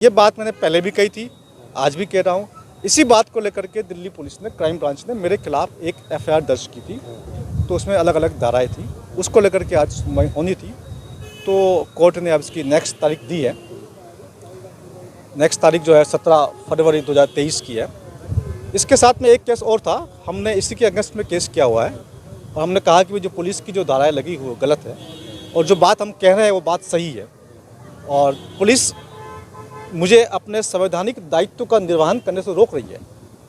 ये बात मैंने पहले भी कही थी, आज भी कह रहा हूँ। इसी बात को लेकर के दिल्ली पुलिस ने, क्राइम ब्रांच ने मेरे खिलाफ एक एफआईआर दर्ज की थी। तो उसमें अलग अलग धाराएं थी, उसको लेकर के आज सुनवाई होनी थी। तो कोर्ट ने अब इसकी नेक्स्ट तारीख दी है। नेक्स्ट तारीख जो है 17 फरवरी 2023 की है। इसके साथ में एक केस और था, हमने इसी के अगेंस्ट में केस किया हुआ है और हमने कहा कि जो पुलिस की जो धाराएं लगी हुई गलत है और जो बात हम कह रहे हैं वो बात सही है। और पुलिस मुझे अपने संवैधानिक दायित्व का निर्वहन करने से रोक रही है।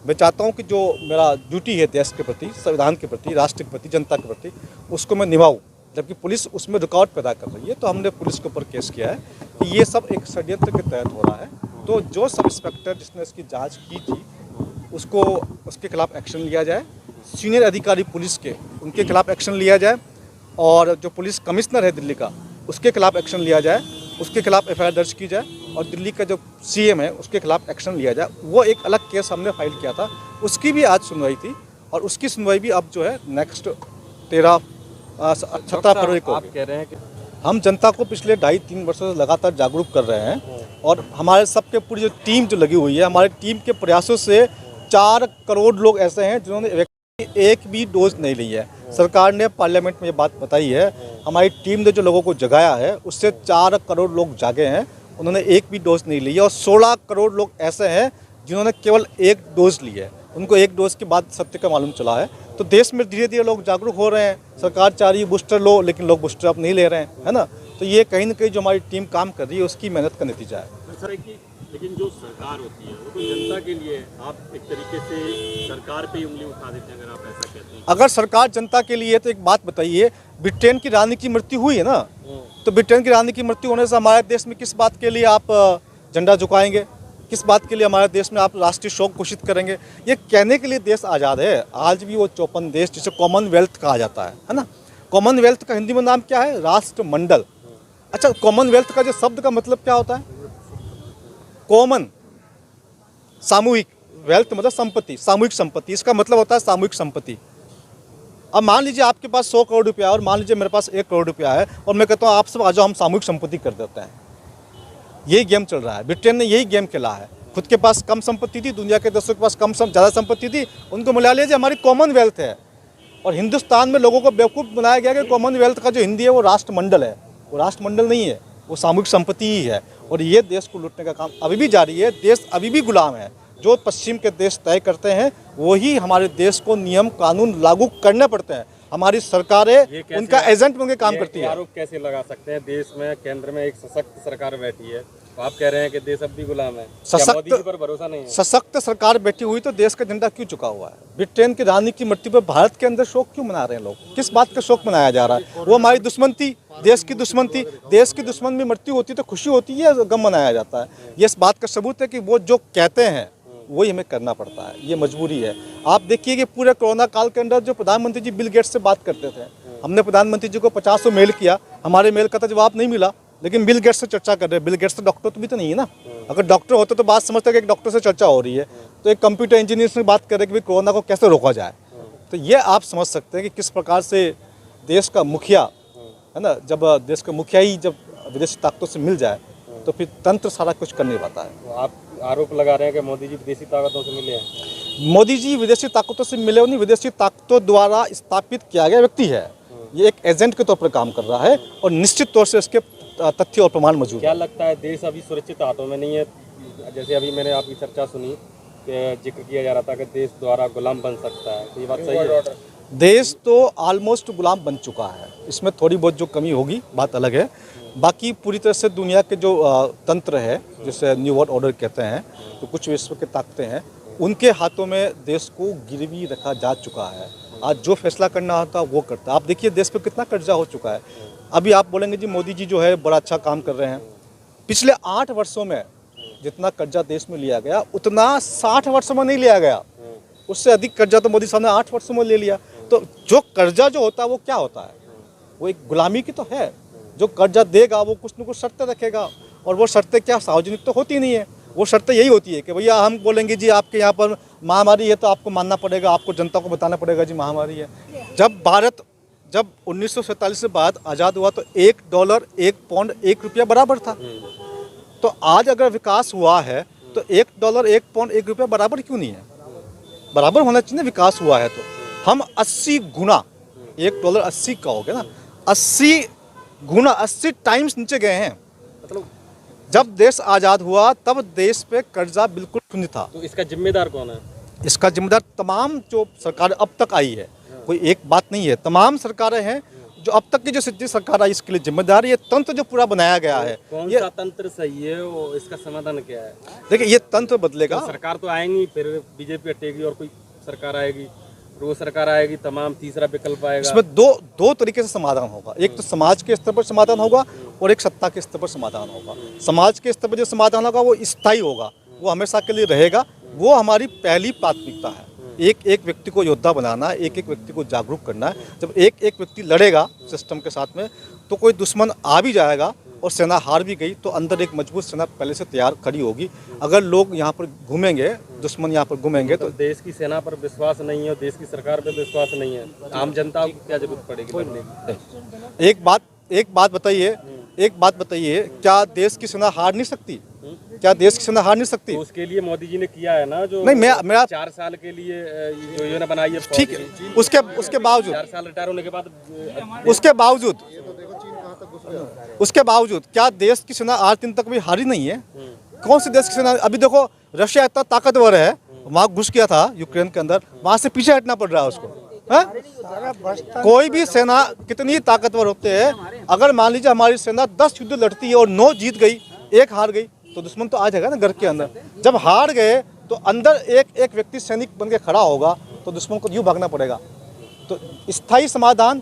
मैं चाहता हूं कि जो मेरा ड्यूटी है देश के प्रति, संविधान के प्रति, राष्ट्र के प्रति, जनता के प्रति, उसको मैं निभाऊं, जबकि पुलिस उसमें रुकावट पैदा कर रही है। तो हमने पुलिस के ऊपर केस किया है कि ये सब एक षड्यंत्र के तहत हो रहा है। तो जो सब इंस्पेक्टर जिसने इसकी जाँच की थी उसको, उसके खिलाफ एक्शन लिया जाए। सीनियर अधिकारी पुलिस के, उनके खिलाफ एक्शन लिया जाए। और जो पुलिस कमिश्नर है दिल्ली का, उसके खिलाफ एक्शन लिया जाए, उसके खिलाफ एफआईआर दर्ज की जाए। और दिल्ली का जो सीएम है उसके खिलाफ एक्शन लिया जाए। वो एक अलग केस हमने फाइल किया था, उसकी भी आज सुनवाई थी और उसकी सुनवाई भी अब जो है नेक्स्ट 17 फरवरी को। आप कह रहे हैं कि हम जनता को पिछले 2.5-3 वर्षों से लगातार जागरूक कर रहे हैं और हमारे सबके पूरी जो टीम जो लगी हुई है, हमारी टीम के प्रयासों से 4 करोड़ लोग ऐसे हैं जिन्होंने एक भी डोज नहीं ली है। सरकार ने पार्लियामेंट में ये बात बताई है। हमारी टीम ने जो लोगों को जगाया है उससे 4 करोड़ लोग जागे हैं, उन्होंने एक भी डोज नहीं ली है। और 16 करोड़ लोग ऐसे हैं जिन्होंने केवल एक डोज ली है, उनको एक डोज के बाद सत्य का मालूम चला है। तो देश में धीरे धीरे लोग जागरूक हो रहे हैं। सरकार चाह रही है बूस्टर लो, लेकिन लोग बूस्टर अब नहीं ले रहे हैं, है ना। तो ये कहीं ना कहीं जो हमारी टीम काम कर रही है उसकी मेहनत का नतीजा है। लेकिन जो सरकार होती है वो तो जनता के लिए, आप एक तरीके से सरकार पे ही उंगली उठा देते हैं अगर आप ऐसा कहते हैं। अगर सरकार जनता के लिए है तो एक बात बताइए, ब्रिटेन की रानी की मृत्यु हुई है ना, तो ब्रिटेन की रानी की मृत्यु होने से हमारे देश में किस बात के लिए आप झंडा झुकाएंगे, किस बात के लिए हमारे देश में आप राष्ट्रीय शोक घोषित करेंगे? ये कहने के लिए देश आज़ाद है। आज भी वो 54 देश जिसे कॉमनवेल्थ कहा जाता है ना। कॉमनवेल्थ का हिंदी में नाम क्या है? राष्ट्रमंडल। अच्छा, कॉमनवेल्थ का जो शब्द का मतलब क्या होता है? कॉमन, सामूहिक, वेल्थ मतलब संपत्ति, सामूहिक संपत्ति, इसका मतलब होता है सामूहिक संपत्ति। अब मान लीजिए आपके पास 100 करोड़ रुपया है और मान लीजिए मेरे पास 1 करोड़ रुपया है और मैं कहता हूँ आप सब आ जाओ हम सामूहिक संपत्ति कर देते हैं। यही गेम चल रहा है। ब्रिटेन ने यही गेम खेला है। खुद के पास कम संपत्ति थी, दुनिया के देशों के पास ज़्यादा संपत्ति थी, उनको मिला लीजिए हमारी कॉमनवेल्थ है। और हिंदुस्तान में लोगों को बेवकूफ़ बनाया गया कि कॉमनवेल्थ का जो हिंदी है वो राष्ट्रमंडल है। वो राष्ट्रमंडल नहीं है, वो सामूहिक संपत्ति ही है। और ये देश को लूटने का काम अभी भी जारी है। देश अभी भी गुलाम है। जो पश्चिम के देश तय करते हैं वही हमारे देश को नियम कानून लागू करने पड़ते हैं। हमारी सरकारें उनका एजेंट बनकर काम करती है। आरोप कैसे लगा सकते हैं? देश में केंद्र में एक सशक्त सरकार बैठी है, तो आप कह रहे हैं कि देश अब भी गुलाम है। मोदी जी पर भरोसा नहीं है? सशक्त सरकार बैठी हुई तो देश का झंडा क्यों चुका हुआ है? ब्रिटेन की रानी की मृत्यु पर भारत के अंदर शोक क्यों मना रहे हैं लोग? किस बात का शोक मनाया जा रहा है? वो हमारी दुश्मन थी, देश की दुश्मन थी। देश की दुश्मन में मृत्यु होती तो खुशी होती है, गम मनाया जाता है। ये इस बात का सबूत है कि वो जो कहते हैं वही हमें करना पड़ता है। ये मजबूरी है। आप देखिए कि पूरे कोरोना काल के अंदर जो प्रधानमंत्री जी बिल गेट्स से बात करते थे, हमने प्रधानमंत्री जी को 50 मेल किया, हमारे मेल का तो जवाब नहीं मिला, लेकिन बिल गेट्स से चर्चा कर रहे हैं। बिल गेट्स तो डॉक्टर तो भी तो नहीं है ना। अगर डॉक्टर होते तो बात समझते कि एक डॉक्टर से चर्चा हो रही है, तो एक कंप्यूटर इंजीनियर से बात कर रहे कि कोरोना को कैसे रोका जाए। तो ये आप समझ सकते हैं कि किस प्रकार से देश का मुखिया, है ना, जब देश का मुखिया ही जब विदेशी ताकतों से मिल जाए तो फिर तंत्र सारा कुछ कर नहीं पाता है। तो आप आरोप लगा रहे हैं कि मोदी जी विदेशी ताकतों से मिले हैं? मोदी जी विदेशी ताकतों से मिले नहीं, विदेशी ताकतों द्वारा स्थापित किया गया व्यक्ति है। ये एक एजेंट के तौर पर काम कर रहा है और निश्चित तौर से इसके तथ्य और प्रमाण मौजूद। क्या लगता है देश अभी सुरक्षित हाथों में नहीं है? जैसे अभी मैंने आपकी चर्चा सुनी कि जिक्र किया जा रहा था कि देश द्वारा गुलाम बन सकता है, तो ये बात सही है? देश तो ऑलमोस्ट गुलाम बन चुका है। इसमें थोड़ी बहुत जो कमी होगी बात अलग है। बाकी पूरी तरह से दुनिया के जो तंत्र है, जिसे न्यू वर्ल्ड ऑर्डर कहते हैं, तो कुछ विश्व के ताकतें हैं, उनके हाथों में देश को गिरवी रखा जा चुका है। आज जो फैसला करना होता है वो करता है। आप देखिए देश पे कितना कर्जा हो चुका है। अभी आप बोलेंगे जी मोदी जी जो है बड़ा अच्छा काम कर रहे हैं। पिछले 8 वर्षों में जितना कर्जा देश में लिया गया उतना 60 वर्षों में नहीं लिया गया। उससे अधिक कर्जा तो मोदी साहब ने 8 वर्षों में ले लिया। तो जो कर्जा जो होता है वो क्या होता है? वो एक गुलामी की तो है। जो कर्जा देगा वो कुछ न कुछ शर्तें रखेगा, और वो शर्तें क्या सार्वजनिक तो होती नहीं है। वो शर्तें यही होती है कि भैया हम बोलेंगे जी आपके यहाँ पर महामारी है तो आपको मानना पड़ेगा, आपको जनता को बताना पड़ेगा जी महामारी है। जब 1947 से बाद आज़ाद हुआ तो $1, 1 पाउंड, 1 रुपया बराबर था। तो आज अगर विकास हुआ है तो $1, 1 पाउंड, 1 रुपया बराबर क्यों नहीं है? बराबर होना चाहिए ना, विकास हुआ है तो। हम 80 गुना, $1 80 का हो गया ना, 80 गुना, 80 टाइम्स नीचे गए हैं। मतलब जब देश आज़ाद हुआ तब देश पे कर्जा बिल्कुल शून्य था। तो इसका जिम्मेदार कौन है? इसका जिम्मेदार तमाम जो सरकार अब तक आई है, कोई एक बात नहीं है, तमाम सरकारें हैं जो अब तक की जो सिद्धि सरकार आई, इसके लिए जिम्मेदार ये तंत्र जो पूरा बनाया गया है। कौन ये सा तंत्र सही है, वो इसका समाधान क्या है? देखिए, ये तंत्र बदलेगा। तो सरकार तो आएंगी, फिर बीजेपी हटेगी और कोई सरकार आएगी, वो सरकार आएगी, तमाम तीसरा विकल्प आएगा। इसमें दो तरीके से समाधान होगा। एक तो समाज के स्तर पर समाधान होगा और एक सत्ता के स्तर पर समाधान होगा। समाज के स्तर पर जो समाधान होगा वो स्थायी होगा, वो हमेशा के लिए रहेगा। वो हमारी पहली प्राथमिकता है। एक एक व्यक्ति को योद्धा बनाना, एक एक व्यक्ति को जागरूक करना है। जब एक एक व्यक्ति लड़ेगा सिस्टम के साथ में, तो कोई दुश्मन आ भी जाएगा और सेना हार भी गई तो अंदर एक मजबूत सेना पहले से तैयार खड़ी होगी। अगर लोग यहाँ पर घूमेंगे, दुश्मन यहाँ पर घूमेंगे तो देश की सेना पर विश्वास नहीं है और देश की सरकार पर विश्वास नहीं है, आम जनता को क्या जरूरत पड़ेगी लड़ने की? एक बात बताइए, क्या देश की सेना हार नहीं सकती? क्या देश की सेना हार नहीं सकती? तो उसके लिए मोदी जी ने किया है ना, जो नहीं, मैं 4 साल के लिए जो योजना बनाई है। ठीक है, उसके बावजूद 4 साल रिटायर होने के बाद उसके बावजूद क्या देश की सेना आज दिन तक भी हारी नहीं है? कौन सी देश की सेना? अभी देखो, रशिया इतना ताकतवर है, वहाँ घुस गया था यूक्रेन के अंदर, वहाँ से पीछे हटना पड़ रहा है उसको। कोई भी सेना कितनी ताकतवर होते हैं, अगर मान लीजिए हमारी सेना 10 युद्ध लड़ती है और 9 जीत गई, 1 हार गई, तो दुश्मन तो आ जाएगा ना घर के अंदर। जब हार गए तो अंदर एक एक व्यक्ति सैनिक बन के खड़ा होगा, तो दुश्मन को यूँ भागना पड़ेगा। तो स्थायी समाधान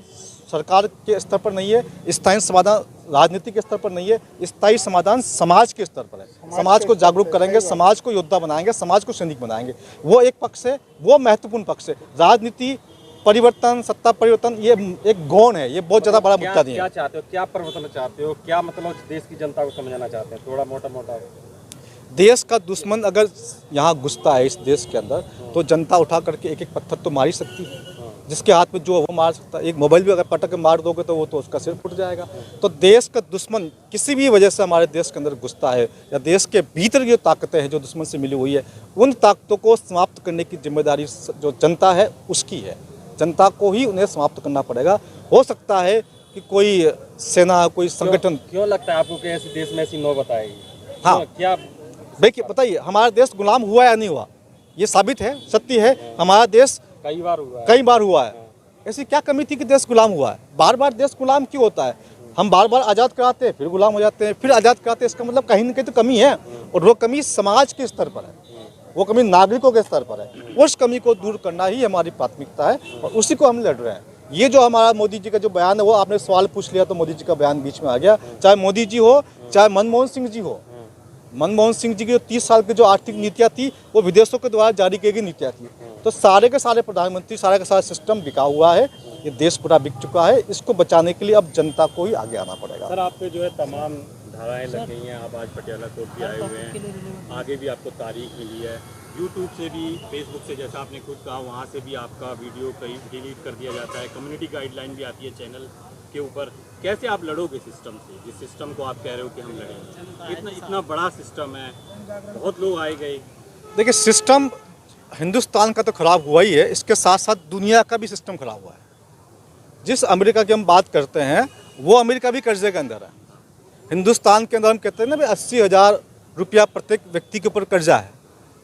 सरकार के स्तर पर नहीं है, स्थायी समाधान राजनीति के स्तर पर नहीं है, स्थायी समाधान समाज के स्तर पर है। समाज को जागरूक करेंगे, समाज को योद्धा बनाएंगे, समाज को सैनिक बनाएंगे। वो एक पक्ष है, वो महत्वपूर्ण पक्ष है। राजनीति परिवर्तन, सत्ता परिवर्तन, ये एक गौण है, ये बहुत ज़्यादा बड़ा मुद्दा नहीं है। क्या चाहते हो, क्या परिवर्तन चाहते हो, क्या मतलब देश की जनता को समझाना चाहते हैं? थोड़ा मोटा देश का दुश्मन अगर यहाँ घुसता है इस देश के अंदर, तो जनता उठा करके एक एक पत्थर तो मार ही सकती है। जिसके हाथ में जो वो मार सकता है। एक मोबाइल भी अगर पटक के मार दोगे तो वो तो उसका सिर फूट जाएगा। तो देश का दुश्मन किसी भी वजह से हमारे देश के अंदर घुसता है, या देश के भीतर जो ताकतें हैं जो दुश्मन से मिली हुई है, उन ताकतों को समाप्त करने की जिम्मेदारी जो जनता है उसकी है। जनता को ही उन्हें समाप्त करना पड़ेगा। हो सकता है कि कोई सेना, कोई संगठन। क्यों लगता है आपको कि ऐसे देश में ऐसी नौबत आएगी? हाँ, क्या देखिए, बताइए, हमारा देश गुलाम हुआ या नहीं हुआ? ये साबित है, सत्य है, हमारा देश कई बार हुआ है। ऐसी क्या कमी थी कि देश गुलाम हुआ है? बार बार देश गुलाम क्यों होता है? हम बार बार आज़ाद कराते हैं, फिर गुलाम हो जाते हैं, फिर आज़ाद कराते हैं। इसका मतलब कहीं ना कहीं तो कमी है, और वो कमी समाज के स्तर पर है, वो कमी नागरिकों के स्तर पर है। उस कमी को दूर करना ही हमारी प्राथमिकता है, और उसी को हम लड़ रहे हैं। ये जो हमारा मोदी जी का जो बयान है, वो आपने सवाल पूछ लिया तो मोदी जी का बयान बीच में आ गया। चाहे मोदी जी हो, चाहे मनमोहन सिंह जी हो। मनमोहन सिंह जी की जो 30 साल की जो आर्थिक नीतियाँ थी, वो विदेशों के द्वारा जारी की गई नीतियाँ थी। तो सारे के सारे प्रधानमंत्री, सारे का सारा सिस्टम बिका हुआ है। ये देश पूरा बिक चुका है। इसको बचाने के लिए अब जनता को ही आगे आना पड़ेगा। सर, आप पे जो है तमाम धाराएं लग गई हैं, आप आज पटियाला कोर्ट भी आए हुए हैं, आगे भी आपको तारीख मिली है। यूट्यूब से भी, फेसबुक से, जैसा आपने खुद कहा, वहाँ से भी आपका वीडियो कहीं डिलीट कर दिया जाता है। कम्युनिटी गाइडलाइन भी आती है चैनल के ऊपर। कैसे आप लड़ोगे सिस्टम से, जिस सिस्टम को आप कह रहे हो कि हम लड़ेंगे? इतना बड़ा सिस्टम है, बहुत लोग आए गए। देखिए, सिस्टम हिंदुस्तान का तो खराब हुआ ही है, इसके साथ साथ दुनिया का भी सिस्टम खराब हुआ है। जिस अमेरिका की हम बात करते हैं, वो अमेरिका भी कर्जे के अंदर है। हिंदुस्तान के अंदर हम कहते हैं ना भाई, 80,000 रुपया प्रत्येक व्यक्ति के ऊपर कर्जा है,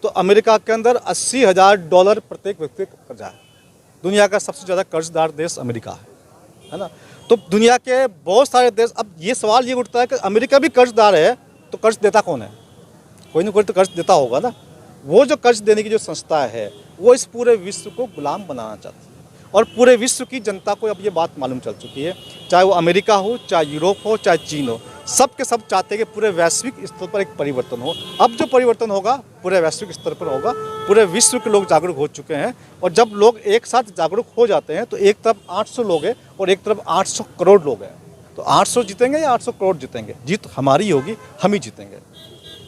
तो अमेरिका के अंदर $80,000 प्रत्येक व्यक्ति का कर्जा है। दुनिया का सबसे ज़्यादा कर्जदार देश अमेरिका है ना। तो दुनिया के बहुत सारे देश, अब ये सवाल ये उठता है कि अमेरिका भी कर्जदार है, तो कर्ज देता कौन है? कोई ना कोई तो कर्ज देता होगा ना। वो जो कर्ज देने की जो संस्था है, वो इस पूरे विश्व को गुलाम बनाना चाहती है, और पूरे विश्व की जनता को अब ये बात मालूम चल चुकी है। चाहे वो अमेरिका हो, चाहे यूरोप हो, चाहे चीन हो, सब के सब चाहते हैं कि पूरे वैश्विक स्तर पर एक परिवर्तन हो। अब जो परिवर्तन होगा पूरे वैश्विक स्तर पर होगा। पूरे विश्व के लोग जागरूक हो चुके हैं, और जब लोग एक साथ जागरूक हो जाते हैं तो एक तरफ 800 लोग हैं और एक तरफ 800 करोड़ लोग हैं। तो 800 जीतेंगे या 800 करोड़ जीतेंगे? जीत हमारी होगी, हम ही जीतेंगे।